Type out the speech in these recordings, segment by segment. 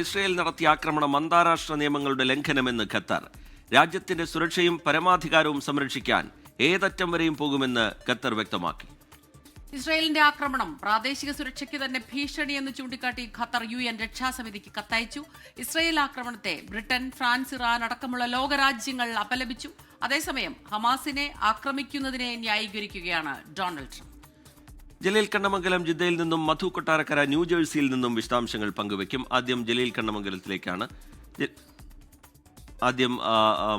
Israel നടത്തിയ ആക്രമണം അന്താരാഷ്ട്ര നിയമങ്ങളുടെ ലംഘനമെന്ന് ഖത്തർ. രാജ്യത്തിന്റെ സുരക്ഷയും പരമാധികാരവും സംരക്ഷിക്കാൻ ഏതറ്റം വരെയും പോകുമെന്ന് ഖത്തർ വ്യക്തമാക്കി. ഇസ്രായേലിന്റെ ആക്രമണം പ്രാദേശിക സുരക്ഷയ്ക്ക് തന്നെ ഭീഷണിയെന്ന് ചൂണ്ടിക്കാട്ടി ഖത്തർ UN രക്ഷാസമിതിക്ക് കത്തയച്ചു. ഇസ്രായേൽ ആക്രമണത്തെ ബ്രിട്ടൻ, ഫ്രാൻസ്, ഇറാൻ അടക്കമുള്ള ലോകരാജ്യങ്ങൾ അപലപിച്ചു. അതേസമയം ഹമാസിനെ ആക്രമിക്കുന്നതിനെ ന്യായീകരിക്കുകയാണ് ഡൊണാൾഡ് ട്രംപ്. ജലീൽ കണ്ണമംഗലം ജിദ്ദയിൽ നിന്നും മധു കൊട്ടാരക്കര ന്യൂജേഴ്സിയിൽ നിന്നും വിശദാംശങ്ങൾ പങ്കുവയ്ക്കും. ആദ്യം ജലീൽ കണ്ണമംഗലത്തിലേക്കാണ്.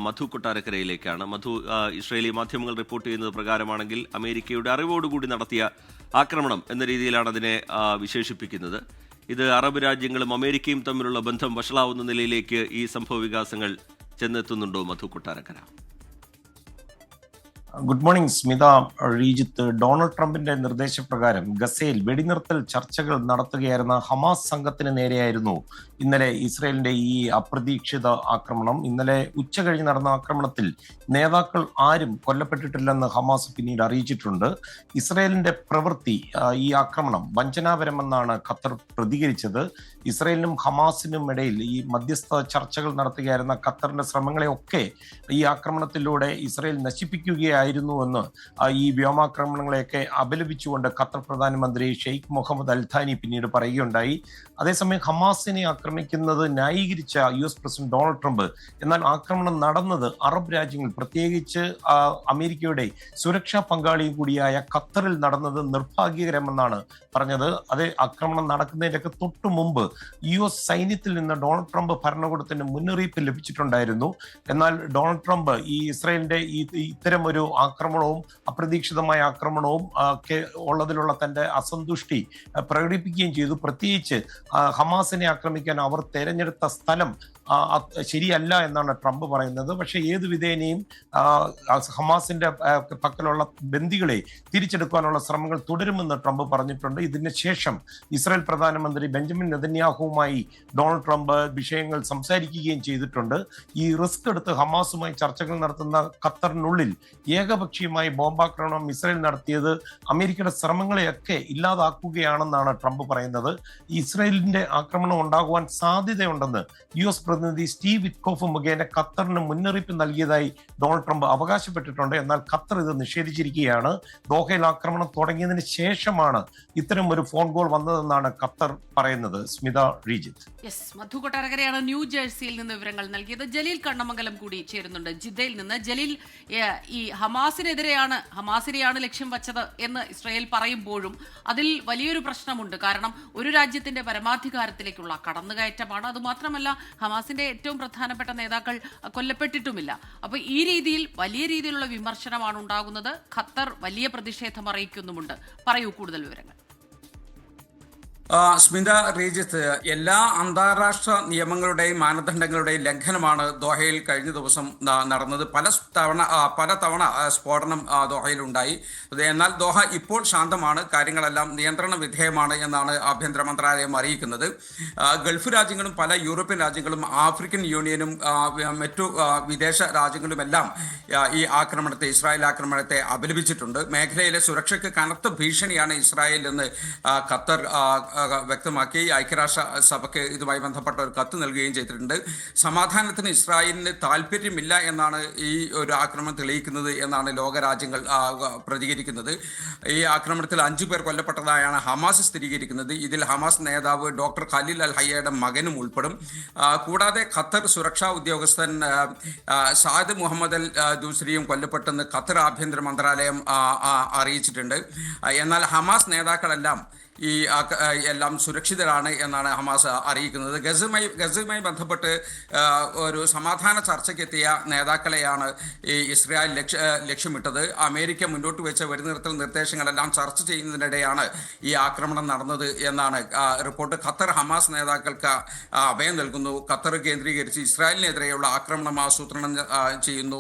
മധു കൊട്ടാരക്കരയിലേക്കാണ്. മധു, ഇസ്രയേലി മാധ്യമങ്ങൾ റിപ്പോർട്ട് ചെയ്യുന്നത് പ്രകാരമാണെങ്കിൽ അമേരിക്കയുടെ അറിവോടുകൂടി നടത്തിയ ആക്രമണം എന്ന രീതിയിലാണ് അതിനെ വിശേഷിപ്പിക്കുന്നത്. ഇത് അറബ് രാജ്യങ്ങളും അമേരിക്കയും തമ്മിലുള്ള ബന്ധം വഷളാവുന്ന നിലയിലേക്ക് ഈ സംഭവ വികാസങ്ങൾ ചെന്നെത്തുന്നുണ്ടോ Madhu Kottarakkara? Good morning Smitha, Rejith. Donald ട്രംപിന്റെ നിർദ്ദേശപ്രകാരം ഗസയിൽ വെടിനിർത്തൽ ചർച്ചകൾ നടത്തുകയായിരുന്ന ഹമാസ് സംഘത്തിന് നേരെയായിരുന്നു ഇന്നലെ ഇസ്രയേലിന്റെ ഈ അപ്രതീക്ഷിത ആക്രമണം. ഇന്നലെ ഉച്ചകഴിഞ്ഞ് നടന്ന ആക്രമണത്തിൽ നേതാക്കൾ ആരും കൊല്ലപ്പെട്ടിട്ടില്ലെന്ന് ഹമാസ് പിന്നീട് അറിയിച്ചിട്ടുണ്ട്. ഇസ്രയേലിന്റെ പ്രവൃത്തി, ഈ ആക്രമണം വഞ്ചനാപരമെന്നാണ് ഖത്തർ പ്രതികരിച്ചത്. ഇസ്രയേലിനും ഹമാസിനും ഇടയിൽ ഈ മധ്യസ്ഥ ചർച്ചകൾ നടത്തുകയായിരുന്ന ഖത്തറിന്റെ ശ്രമങ്ങളെയൊക്കെ ഈ ആക്രമണത്തിലൂടെ ഇസ്രയേൽ നശിപ്പിക്കുകയായിരുന്നുവെന്ന് ഈ വ്യോമാക്രമണങ്ങളെയൊക്കെ അപലപിച്ചുകൊണ്ട് ഖത്തർ പ്രധാനമന്ത്രി ഷെയ്ഖ് മുഹമ്മദ് അൽഥാനി പിന്നീട് പറയുകയുണ്ടായി. അതേസമയം ഹമാസിനെ ആക്രമിക്കുന്നത് ന്യായീകരിച്ച US പ്രസിഡന്റ് ഡൊണാൾഡ് ട്രംപ്, എന്നാൽ ആക്രമണം നടന്നത് അറബ് രാജ്യങ്ങൾ, പ്രത്യേകിച്ച് അമേരിക്കയുടെ സുരക്ഷാ പങ്കാളിയും കൂടിയായ ഖത്തറിൽ നടന്നത് നിർഭാഗ്യകരമെന്നാണ് പറഞ്ഞത്. അതേ ആക്രമണം നടക്കുന്നതിൻ്റെയൊക്കെ തൊട്ടു മുമ്പ് US സൈന്യത്തിൽ നിന്ന് ഡൊണാൾഡ് ട്രംപ് ഭരണകൂടത്തിന് മുന്നറിയിപ്പ് ലഭിച്ചിട്ടുണ്ടായിരുന്നു. എന്നാൽ ഡൊണാൾഡ് ട്രംപ് ഈ ഇസ്രായേലിന്റെ ഇത്തരം ഒരു ആക്രമണവും അപ്രതീക്ഷിതമായ ആക്രമണവും ഒക്കെ ഉള്ളതിലുള്ള തന്റെ അസന്തുഷ്ടി പ്രകടിപ്പിക്കുകയും ചെയ്തു. പ്രത്യേകിച്ച് ഹമാസിനെ ആക്രമിക്കാൻ അവർ തെരഞ്ഞെടുത്ത സ്ഥലം ശരിയല്ല എന്നാണ് ട്രംപ് പറയുന്നത്. പക്ഷെ ഏത് വിധേനയും ഹമാസിന്റെ പക്കലുള്ള ബന്ദികളെ തിരിച്ചെടുക്കാനുള്ള ശ്രമങ്ങൾ തുടരുമെന്ന് ട്രംപ് പറഞ്ഞിട്ടുണ്ട്. ഇതിന് ശേഷം ഇസ്രായേൽ പ്രധാനമന്ത്രി ബെഞ്ചമിൻ നെതന്യാഹുവുമായി ഡൊണാൾഡ് ട്രംപ് വിഷയങ്ങൾ സംസാരിക്കുകയും ചെയ്തിട്ടുണ്ട്. ഈ റിസ്ക് എടുത്ത് ഹമാസുമായി ചർച്ചകൾ നടത്തുന്ന ഖത്തറിനുള്ളിൽ ഏകപക്ഷീയമായി ബോംബാക്രമണം ഇസ്രായേൽ നടത്തിയത് അമേരിക്കയുടെ ശ്രമങ്ങളെയൊക്കെ ഇല്ലാതാക്കുകയാണെന്നാണ് ട്രംപ് പറയുന്നത്. ഇസ്രായേലിന്റെ ആക്രമണം ഉണ്ടാകുവാൻ സാധ്യതയുണ്ടെന്ന് US പ്രതിനിധി സ്റ്റീവ് വിറ്റ്കോഫ് മുഖേന ഖത്തറിന് മുന്നറിയിപ്പ് നൽകിയതായി ഡൊണാൾഡ് ട്രംപ് അവകാശപ്പെട്ടിട്ടുണ്ട്. എന്നാൽ ഖത്തർ ഇത് നിഷേധിച്ചിരിക്കുകയാണ്. ദോഹയിൽ ആക്രമണം തുടങ്ങിയതിന് ശേഷമാണ് ഇത്തരം ഒരു ഫോൺ കോൾ വന്നതെന്നാണ് ഖത്തർ പറയുന്നത്. സ്മിത, റീജിത്ത്. മധു കൊട്ടാരക്കരയാണ് ന്യൂജേഴ്സിയിൽ നിന്ന് വിവരങ്ങൾ നൽകിയത്. ജലീൽ കണ്ണമംഗലം കൂടി ചേരുന്നുണ്ട് ജിദ്ദയിൽ നിന്ന്. ജലീൽ, ഈ ഹമാസിനെയാണ് ലക്ഷ്യം വച്ചത് എന്ന് ഇസ്രായേൽ പറയുമ്പോഴും അതിൽ വലിയൊരു പ്രശ്നമുണ്ട്. കാരണം ഒരു രാജ്യത്തിന്റെ പരമാധികാരത്തിലേക്കുള്ള കടന്നുകയറ്റമാണ്. അതുമാത്രമല്ല, ഹമാസിന്റെ ഏറ്റവും പ്രധാനപ്പെട്ട നേതാക്കൾ കൊല്ലപ്പെട്ടിട്ടുമില്ല. അപ്പൊ ഈ രീതിയിൽ വലിയ രീതിയിലുള്ള വിമർശനമാണ് ഉണ്ടാകുന്നത്. ഖത്തർ വലിയ പ്രതിഷേധം അറിയിക്കുന്നുമുണ്ട്. പറയൂ കൂടുതൽ വിവരങ്ങൾ. സ്മിത, റീജിത്ത്, എല്ലാ അന്താരാഷ്ട്ര നിയമങ്ങളുടെയും മാനദണ്ഡങ്ങളുടെയും ലംഘനമാണ് ദോഹയിൽ കഴിഞ്ഞ ദിവസം നടന്നത്. പല തവണ സ്ഫോടനം ദോഹയിലുണ്ടായി. എന്നാൽ ദോഹ ഇപ്പോൾ ശാന്തമാണ്, കാര്യങ്ങളെല്ലാം നിയന്ത്രണ വിധേയമാണ് എന്നാണ് ആഭ്യന്തര മന്ത്രാലയം അറിയിക്കുന്നത്. ഗൾഫ് രാജ്യങ്ങളും പല യൂറോപ്യൻ രാജ്യങ്ങളും ആഫ്രിക്കൻ യൂണിയനും മറ്റു വിദേശ രാജ്യങ്ങളുമെല്ലാം ഈ ഇസ്രായേൽ ആക്രമണത്തെ അപലപിച്ചിട്ടുണ്ട്. മേഖലയിലെ സുരക്ഷയ്ക്ക് കനത്ത ഭീഷണിയാണ് ഇസ്രായേൽ എന്ന് ഖത്തർ വ്യക്തമാക്കി ഐക്യരാഷ്ട്ര സഭയ്ക്ക് ഇതുമായി ബന്ധപ്പെട്ട ഒരു കത്ത് നൽകുകയും ചെയ്തിട്ടുണ്ട്. സമാധാനത്തിന് ഇസ്രായേലിന് താല്പര്യമില്ല എന്നാണ് ഈ ഒരു ആക്രമണം തെളിയിക്കുന്നത് എന്നാണ് ലോകരാജ്യങ്ങൾ പ്രതികരിക്കുന്നത്. ഈ ആക്രമണത്തിൽ 5 പേർ കൊല്ലപ്പെട്ടതായാണ് ഹമാസ് സ്ഥിരീകരിക്കുന്നത്. ഇതിൽ ഹമാസ് നേതാവ് ഡോക്ടർ ഖലീൽ അൽ ഹയ്യയുടെ മകനും ഉൾപ്പെടും. കൂടാതെ ഖത്തർ സുരക്ഷാ ഉദ്യോഗസ്ഥൻ സാദ് മുഹമ്മദ് അൽ ദൂസരിയും കൊല്ലപ്പെട്ടെന്ന് ഖത്തർ ആഭ്യന്തര മന്ത്രാലയം അറിയിച്ചിട്ടുണ്ട്. എന്നാൽ ഹമാസ് നേതാക്കളെല്ലാം എല്ലാം സുരക്ഷിതരാണ് എന്നാണ് ഹമാസ് അറിയിക്കുന്നത്. ഗസയുമായി ബന്ധപ്പെട്ട് ഒരു സമാധാന ചർച്ചയ്ക്കെത്തിയ നേതാക്കളെയാണ് ഈ ഇസ്രായേൽ ലക്ഷ്യമിട്ടത്. അമേരിക്ക മുന്നോട്ട് വെച്ച വെടിനിർത്തൽ നിർദ്ദേശങ്ങളെല്ലാം ചർച്ച ചെയ്യുന്നതിനിടെയാണ് ഈ ആക്രമണം നടന്നത് എന്നാണ് റിപ്പോർട്ട്. ഖത്തർ ഹമാസ് നേതാക്കൾക്ക് അഭയം നൽകുന്നു. ഖത്തർ കേന്ദ്രീകരിച്ച് ഇസ്രായേലിനെതിരെയുള്ള ആക്രമണം ആസൂത്രണം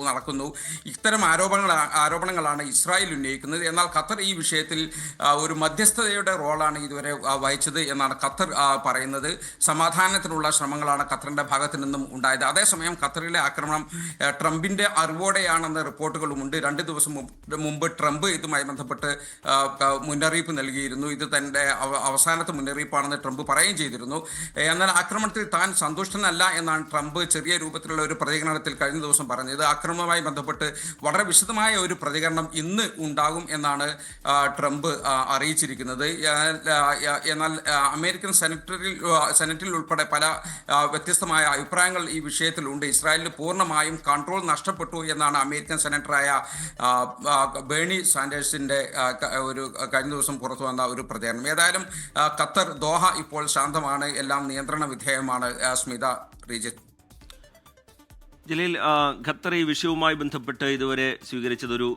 നടക്കുന്നു. ഇത്തരം ആരോപണങ്ങളാണ് ഇസ്രായേൽ ഉന്നയിക്കുന്നത്. എന്നാൽ ഖത്തർ ഈ വിഷയത്തിൽ ഒരു മധ്യസ്ഥതയുടെ റോൾ റോളാണ് ഇതുവരെ വഹിച്ചത് എന്നാണ് ഖത്തർ പറയുന്നത്. സമാധാനത്തിനുള്ള ശ്രമങ്ങളാണ് ഖത്തറിന്റെ ഭാഗത്തു നിന്നും ഉണ്ടായത്. അതേസമയം ഖത്തറിലെ ആക്രമണം ട്രംപിന്റെ അറിവോടെയാണെന്ന് റിപ്പോർട്ടുകളുമുണ്ട്. 2 ദിവസം മുമ്പ് ട്രംപ് ഇതുമായി ബന്ധപ്പെട്ട് മുന്നറിയിപ്പ് നൽകിയിരുന്നു. ഇത് തന്റെ അവസാനത്തെ മുന്നറിയിപ്പാണെന്ന് ട്രംപ് പറയുകയും ചെയ്തിരുന്നു. എന്നാൽ ആക്രമണത്തിൽ താൻ സന്തുഷ്ടനല്ല എന്നാണ് ട്രംപ് ചെറിയ രൂപത്തിലുള്ള ഒരു പ്രതികരണത്തിൽ കഴിഞ്ഞ ദിവസം പറഞ്ഞത്. ആക്രമണവുമായി ബന്ധപ്പെട്ട് വളരെ വിശദമായ ഒരു പ്രതികരണം ഇന്ന് ഉണ്ടാകും എന്നാണ് ട്രംപ് അറിയിച്ചിരിക്കുന്നത്. എന്നാൽ അമേരിക്കൻ സെനറ്റിൽ ഉൾപ്പെടെ പല വ്യത്യസ്തമായ അഭിപ്രായങ്ങൾ ഈ വിഷയത്തിലുണ്ട്. ഇസ്രായേലിന് പൂർണ്ണമായും കൺട്രോൾ നഷ്ടപ്പെട്ടു എന്നാണ് അമേരിക്കൻ സെനറ്ററായ ബേണി സാൻഡേഴ്സിന്റെ ഒരു കഴിഞ്ഞ ദിവസം പുറത്തു വന്ന ഒരു പ്രതികരണം. ഏതായാലും ഖത്തർ ദോഹ ഇപ്പോൾ ശാന്തമാണ്, എല്ലാം നിയന്ത്രണ വിധേയമാണ്. സ്മിത, ശ്രീജിത്ത്. ജലീൽ, ഖത്തർ ഈ വിഷയവുമായി ബന്ധപ്പെട്ട് ഇതുവരെ സ്വീകരിച്ചതൊരു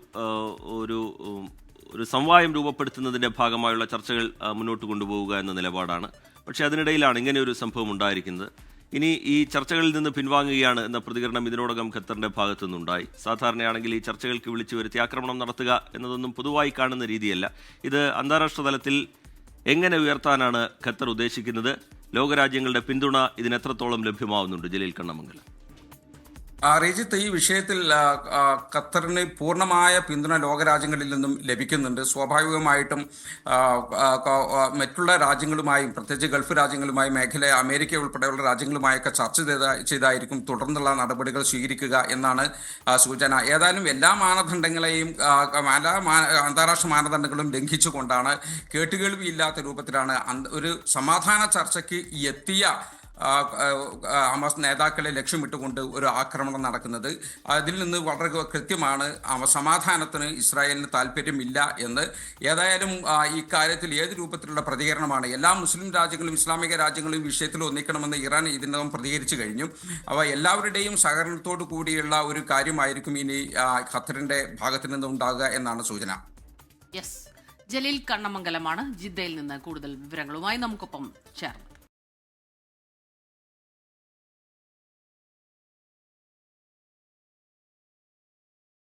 ഒരു സമവായം രൂപപ്പെടുത്തുന്നതിന്റെ ഭാഗമായുള്ള ചർച്ചകൾ മുന്നോട്ട് കൊണ്ടുപോവുക എന്ന നിലപാടാണ്. പക്ഷേ അതിനിടയിലാണ് ഇങ്ങനെ ഒരു സംഭവം ഉണ്ടായിരിക്കുന്നത്. ഇനി ഈ ചർച്ചകളിൽ നിന്ന് പിൻവാങ്ങുകയാണ് എന്ന പ്രതികരണം ഇതിനോടകം ഖത്തറിന്റെ ഭാഗത്തു നിന്നുണ്ടായി. സാധാരണയാണെങ്കിൽ ഈ ചർച്ചകൾക്ക് വിളിച്ചു വരുത്തി ആക്രമണം നടത്തുക എന്നതൊന്നും പൊതുവായി കാണുന്ന രീതിയല്ല. ഇത് അന്താരാഷ്ട്ര തലത്തിൽ എങ്ങനെ ഉയർത്താനാണ് ഖത്തർ ഉദ്ദേശിക്കുന്നത്? ലോകരാജ്യങ്ങളുടെ പിന്തുണ ഇതിനെത്രത്തോളം ലഭ്യമാവുന്നുണ്ട്? ജലീൽ കണ്ണമംഗലം. റിജിത്ത്, ഈ വിഷയത്തിൽ ഖത്തറിന് പൂർണ്ണമായ പിന്തുണ ലോകരാജ്യങ്ങളിൽ നിന്നും ലഭിക്കുന്നുണ്ട്. സ്വാഭാവികമായിട്ടും മറ്റുള്ള രാജ്യങ്ങളുമായും, പ്രത്യേകിച്ച് ഗൾഫ് രാജ്യങ്ങളുമായും, മേഖല അമേരിക്ക ഉൾപ്പെടെയുള്ള രാജ്യങ്ങളുമായൊക്കെ ചർച്ച ചെയ്തായിരിക്കും തുടർന്നുള്ള നടപടികൾ സ്വീകരിക്കുക എന്നാണ് സൂചന. ഏതായാലും എല്ലാ മാനദണ്ഡങ്ങളെയും അന്താരാഷ്ട്ര മാനദണ്ഡങ്ങളും ലംഘിച്ചുകൊണ്ടാണ്, കേട്ടുകേൾവിയില്ലാത്ത രൂപത്തിലാണ് ഒരു സമാധാന ചർച്ചയ്ക്ക് എത്തിയ ഹമാസ് നേതാക്കളെ ലക്ഷ്യമിട്ടുകൊണ്ട് ഒരു ആക്രമണം നടക്കുന്നത്. അതിൽ നിന്ന് വളരെ കൃത്യമാണ് സമാധാനത്തിന് ഇസ്രായേലിന് താല്പര്യമില്ല എന്ന്. ഏതായാലും ഈ കാര്യത്തിൽ ഏത് രൂപത്തിലുള്ള പ്രതികരണമാണ് എല്ലാ മുസ്ലിം രാജ്യങ്ങളും ഇസ്ലാമിക രാജ്യങ്ങളും വിഷയത്തിൽ ഒന്നിക്കണമെന്ന് ഇറാൻ ഇതിനകം പ്രതികരിച്ചു കഴിഞ്ഞു. എല്ലാവരുടെയും സഹകരണത്തോടു കൂടിയുള്ള ഒരു കാര്യമായിരിക്കും ഇനി ഖത്തറിന്റെ ഭാഗത്തു നിന്ന് ഉണ്ടാകുക എന്നാണ് സൂചന. യെസ്, ജലീൽ കണ്ണമംഗലമാണ് ജിദ്ദയിൽ നിന്ന് കൂടുതൽ വിവരങ്ങളുമായി നമുക്കൊപ്പം ചേർന്നത്.